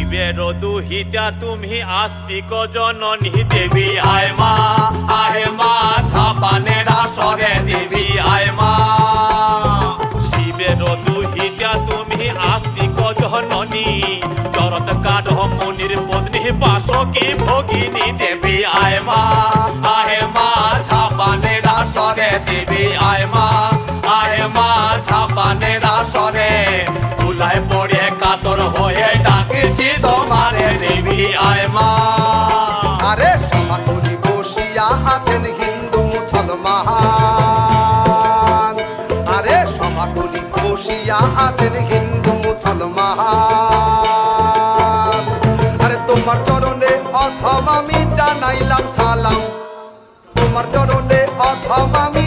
শিবের দুহিতা তুমি আস্তিক জননী দেবী আয় মা ঝাপানের আসরে দেবী আয় মা। শিবের দুহিতা তুমি আস্তিক জননী চরত কাঠ মুনির পত্নী বাসকি ভগিনী দেবী আয় মা ঝাপানের আসরে দেবী আয় মা ঝাপানের আসরে তুলায় পড়ে কাতর হয়ে ডাকেছি তোমারে দেবী আয় মা। আরে সমাকুলি বসিয়া আছেন হিন্দু মুসলমান, আরে সমাকুলি বসিয়া আছেন হিন্দু মুসলমান। আরে তোমার চরণে অথম আমি জানাইলাম সালাম, তোমার চরণে অথম আমি